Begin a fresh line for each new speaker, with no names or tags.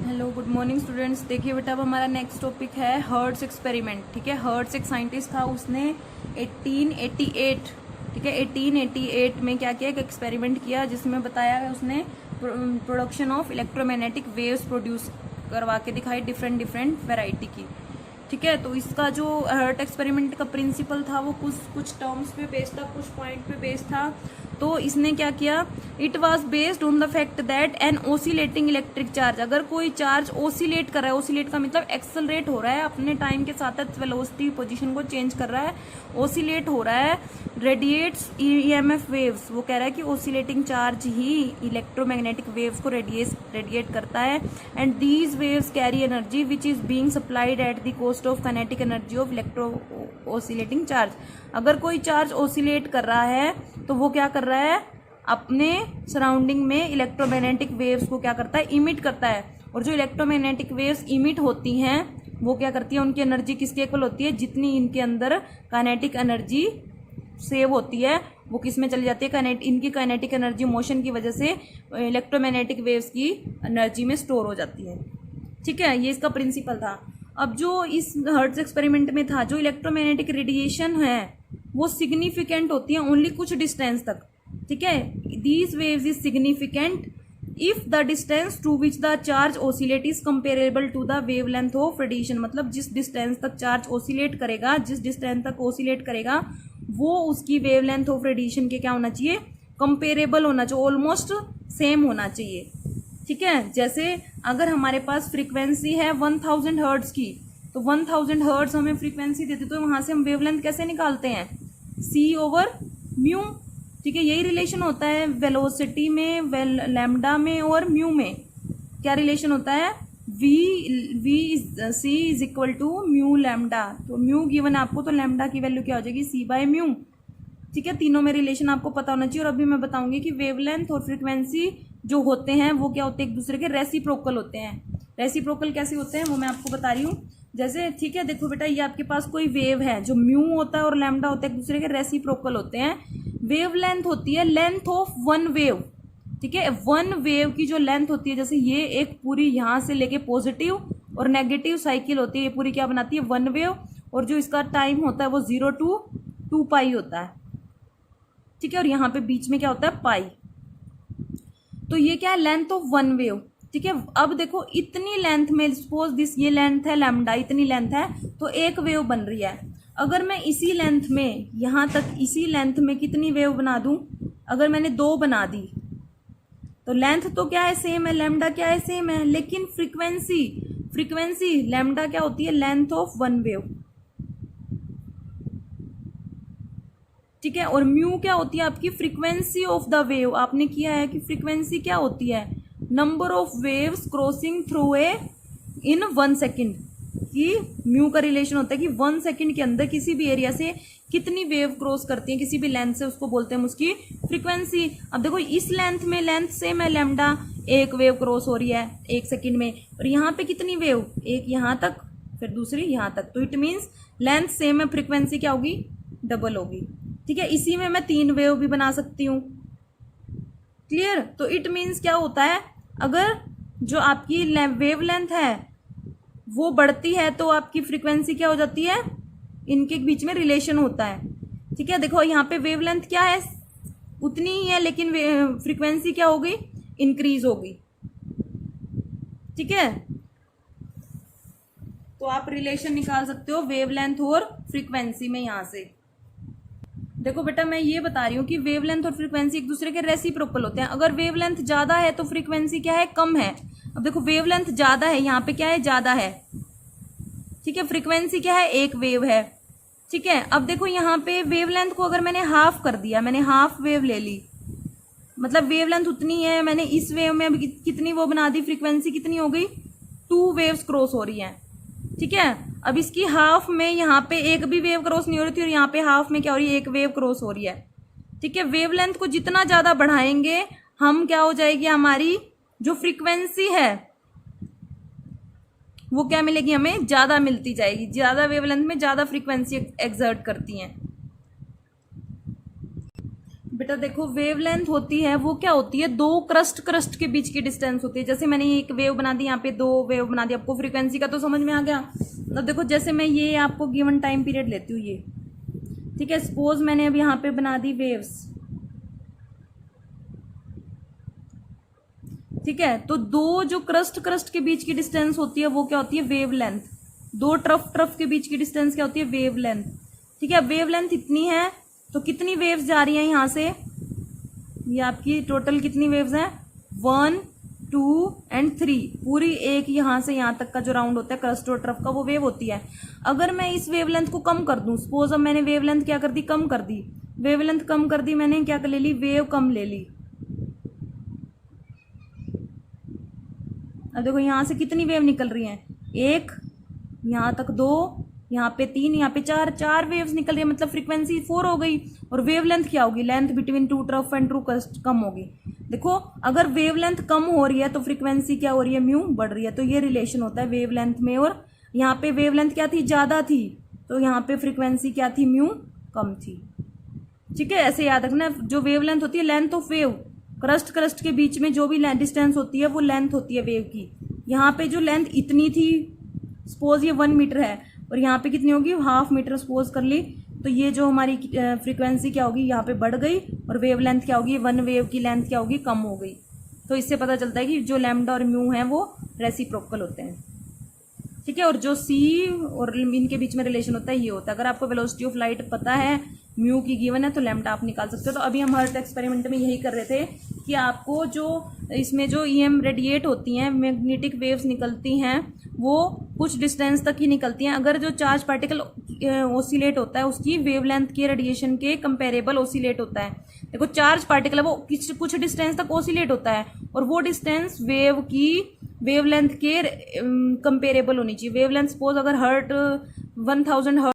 Hello good morning students. देखिए बेटा, अब हमारा नेक्स्ट टॉपिक है हर्ट्स एक्सपेरिमेंट। ठीक है, हर्ट्स एक साइंटिस्ट था, उसने 1888 ठीक है 1888 में क्या किया, एक एक्सपेरिमेंट किया जिसमें बताया है उसने production of electromagnetic waves produce करवा के दिखाई डिफरेंट डिफरेंट वेराइटी की। ठीक है, तो इसका जो हर्ट एक्सपेरिमेंट का प्रिंसिपल था वो कुछ टर्म्स पे बेस्ड था, कुछ पॉइंट पे बेस्ड था। तो इसने क्या किया, it was based on the fact that an oscillating electric charge, अगर कोई चार्ज ओसिलेट कर रहा है, ओसिलेट का मतलब एक्सेलरेट हो रहा है, अपने टाइम के साथ वेलोसिटी पोजीशन को चेंज कर रहा है, ओसिलेट हो रहा है, रेडिएट्स ईएमएफ वेव्स। वो कह रहा है कि ओसिलेटिंग चार्ज ही इलेक्ट्रोमैग्नेटिक वेव्स को रेडिएट करता है, and these waves carry energy which is being supplied at the cost of kinetic energy of electro oscillating charge. अगर कोई चार्ज ओसिलेट कर रहा है तो वो क्या कर रहा है, अपने सराउंडिंग में इलेक्ट्रोमैग्नेटिक वेव्स को क्या करता है, इमिट करता है। और जो इलेक्ट्रोमैग्नेटिक वेव्स इमिट होती हैं वो क्या करती है, उनकी एनर्जी किसके इक्वल होती है, जितनी इनके अंदर काइनेटिक एनर्जी सेव होती है वो किस में चली जाती है, इनकी काइनेटिक एनर्जी मोशन की वजह से इलेक्ट्रोमैग्नेटिक वेव्स की एनर्जी में स्टोर हो जाती है। ठीक है, ये इसका प्रिंसिपल था। अब जो इस हर्ट्ज एक्सपेरिमेंट में था, जो इलेक्ट्रोमैग्नेटिक रेडिएशन है वो सिग्निफिकेंट होती है ओनली कुछ डिस्टेंस तक। ठीक है, these waves is significant if the distance to which the charge oscillate is comparable to the wavelength of radiation. मतलब जिस डिस्टेंस तक चार्ज ओसिलेट करेगा, जिस डिस्टेंस तक ओसिलेट करेगा वो उसकी वेव लेंथ ऑफ रेडिएशन के क्या होना चाहिए, कंपेरेबल होना चाहिए, ऑलमोस्ट सेम होना चाहिए। ठीक है, जैसे अगर हमारे पास फ्रीक्वेंसी है 1000 हर्ट्ज की, तो 1000 हर्ट्ज हमें फ्रीक्वेंसी देते तो वहां से हम वेवलेंथ कैसे निकालते हैं, C/म्यू। ठीक है, यही रिलेशन होता है वेलोसिटी में, लैम्डा में और म्यू में। क्या रिलेशन होता है, C is equal to mu lambda. तो म्यू गिवन आपको, तो लैम्डा की वैल्यू क्या हो जाएगी, C/म्यू। ठीक है, तीनों में रिलेशन आपको पता होना चाहिए। और अभी मैं बताऊंगी कि वेवलेंथ और फ्रीक्वेंसी जो होते हैं वो क्या होते हैं, एक दूसरे के रेसिप्रोकल होते हैं। रेसिप्रोकल कैसे होते हैं वो मैं आपको बता रही हूँ। जैसे ठीक है, देखो बेटा, ये आपके पास कोई वेव है, जो म्यू होता है और लैम्डा होता है, एक दूसरे के रेसिप्रोकल होते हैं। वेवलेंथ होती है लेंथ ऑफ वन वेव। ठीक है, वन वेव की जो लेंथ होती है, जैसे ये एक पूरी यहाँ से लेके पॉजिटिव और नेगेटिव साइकिल होती है, ये पूरी क्या बनाती है, वन वेव। और जो इसका टाइम होता है वो 0 to 2π होता है। ठीक है, और यहाँ पे बीच में क्या होता है, पाई। तो ये क्या है, लेंथ ऑफ वन वेव। ठीक है, अब देखो इतनी लेंथ में, सपोज दिस ये लेंथ है लैम्डा, इतनी लेंथ है तो एक वेव बन रही है। अगर मैं इसी लेंथ में, यहाँ तक इसी लेंथ में कितनी वेव बना दूं, अगर मैंने 2 बना दी तो लेंथ तो क्या है, सेम है, लैम्डा क्या है, सेम है, लेकिन फ्रीक्वेंसी लैम्डा क्या होती है, लेंथ ऑफ वन वेव। ठीक है, और म्यू क्या होती है आपकी, फ्रीक्वेंसी ऑफ द वेव। आपने किया है कि फ्रीक्वेंसी क्या होती है, number of waves crossing through a in 1 second. कि म्यू का रिलेशन होता है कि 1 सेकेंड के अंदर किसी भी एरिया से कितनी वेव क्रॉस करती है, किसी भी लेंथ से, उसको बोलते हैं उसकी फ्रीक्वेंसी। अब देखो इस लेंथ में, लेंथ सेम है लैम्डा, एक वेव क्रॉस हो रही है 1 सेकेंड में, और यहाँ पे कितनी वेव, एक यहाँ तक फिर दूसरी यहाँ तक, तो इट मीन्स लेंथ सेम है, फ्रीक्वेंसी क्या होगी, डबल होगी। ठीक है, इसी में मैं 3 वेव भी बना सकती हूँ। क्लियर, तो इट मीन्स क्या होता है, अगर जो आपकी वेव लेंथ है वो बढ़ती है तो आपकी फ्रीक्वेंसी क्या हो जाती है, इनके बीच में रिलेशन होता है। ठीक है, देखो यहाँ पे वेव लेंथ क्या है, उतनी ही है, लेकिन फ्रीक्वेंसी क्या होगी, इंक्रीज होगी। ठीक है, तो आप रिलेशन निकाल सकते हो वेव लेंथ और फ्रीक्वेंसी में। यहां से देखो बेटा, मैं ये बता रही हूँ कि वेवलेंथ और फ्रीक्वेंसी एक दूसरे के रेसिप्रोकल होते हैं। अगर वेवलेंथ ज्यादा है तो फ्रीक्वेंसी क्या है, कम है। अब देखो वेवलेंथ ज्यादा है, यहाँ पे क्या है, ज्यादा है। ठीक है, फ्रीक्वेंसी क्या है, एक वेव है। ठीक है, अब देखो यहाँ पे वेवलेंथ को अगर मैंने हाफ कर दिया, मैंने हाफ वेव ले ली, मतलब वेवलेंथ उतनी है, मैंने इस वेव में अभी कितनी वो बना दी, फ्रीक्वेंसी कितनी हो गई, 2 वेव्स क्रॉस हो रही हैं। ठीक है, अब इसकी हाफ में यहाँ पे एक भी वेव क्रॉस नहीं हो रही थी, और यहाँ पे हाफ में क्या हो रही है, एक वेव क्रॉस हो रही है। ठीक है, वेवलेंथ को जितना ज्यादा बढ़ाएंगे हम, क्या हो जाएगी, हमारी जो फ्रीक्वेंसी है वो क्या मिलेगी, हमें ज्यादा मिलती जाएगी। ज्यादा वेवलेंथ में ज्यादा फ्रीक्वेंसी एक्सर्ट करती हैं। बेटा देखो वेवलेंथ होती है वो क्या होती है, दो क्रस्ट के बीच की डिस्टेंस होती है। जैसे मैंने एक वेव बना दी, यहाँ पे दो वेव बना दी, आपको फ्रीक्वेंसी का तो समझ में आ गया। अब देखो जैसे मैं ये आपको गिवन टाइम पीरियड लेती हूँ ये, ठीक है, सपोज मैंने अब यहाँ पे बना दी वेव्स, ठीक है, तो दो जो क्रस्ट के बीच की डिस्टेंस होती है वो क्या होती है, वेवलेंथ। दो ट्रफ के बीच की डिस्टेंस क्या होती है, वेवलेंथ। ठीक है, वेवलेंथ इतनी है तो कितनी वेव्स जा रही हैं यहां से, ये आपकी टोटल कितनी वेव्स हैं, 1 2 एंड 3, पूरी एक यहां से यहां तक का जो राउंड होता है क्रस्ट और ट्रफ का वो वेव होती है। अगर मैं इस वेवलेंथ को कम कर दूं, सपोज अब मैंने वेवलेंथ क्या कर दी, कम कर दी, वेवलेंथ कम कर दी मैंने, क्या कर ले ली, वेव कम ले ली। अब देखो यहां से कितनी वेव निकल रही हैं, एक, यहां तक 2, यहाँ पे 3, यहाँ पे 4 वेव्स निकल रही है, मतलब फ्रीक्वेंसी 4 हो गई। और वेवलेंथ क्या होगी, length between two trough and true crest कम होगी। देखो अगर वेवलेंथ कम हो रही है तो फ्रीक्वेंसी क्या हो रही है, म्यू बढ़ रही है। तो ये रिलेशन होता है वेवलेंथ में, और यहाँ पे वेवलेंथ क्या थी, ज्यादा थी, तो यहाँ पे फ्रीक्वेंसी क्या थी, म्यू कम थी। ठीक है, ऐसे याद रखना, जो वेवलेंथ होती है लेंथ ऑफ वेव, क्रस्ट के बीच में जो भी डिस्टेंस होती है वो लेंथ होती है वेव की। यहाँ पे जो लेंथ इतनी थी, सपोज ये 1 मीटर है, और यहाँ पे कितनी होगी, 1/2 मीटर सपोज कर ली, तो ये जो हमारी फ्रीक्वेंसी क्या होगी, यहाँ पे बढ़ गई, और वेव लेंथ क्या होगी, वन वेव की लेंथ क्या होगी, कम हो गई। तो इससे पता चलता है कि जो लैम्डा और म्यू है वो रेसिप्रोकल होते हैं। ठीक है, और जो सी और इनके बीच में रिलेशन होता है ये होता है। अगर आपको वेलोसिटी ऑफ लाइट पता है, म्यू की गिवन है, तो लैम्डा आप निकाल सकते हो। तो अभी हम हर्ट एक्सपेरिमेंट में यही कर रहे थे कि आपको जो इसमें जो ईएम रेडिएट होती हैं, मैग्नेटिक वेव्स निकलती हैं, वो कुछ डिस्टेंस तक ही निकलती हैं। अगर जो चार्ज पार्टिकल ओसिलेट होता है उसकी वेवलेंथ के रेडिएशन के कंपेरेबल ओसिलेट होता है। देखो चार्ज पार्टिकल है वो कुछ डिस्टेंस तक ओसिलेट होता है, और वो डिस्टेंस वेव की वेवलेंथ के कंपेरेबल होनी चाहिए। वेवलेंथ सपोज अगर हर्ट 1000 हर्ट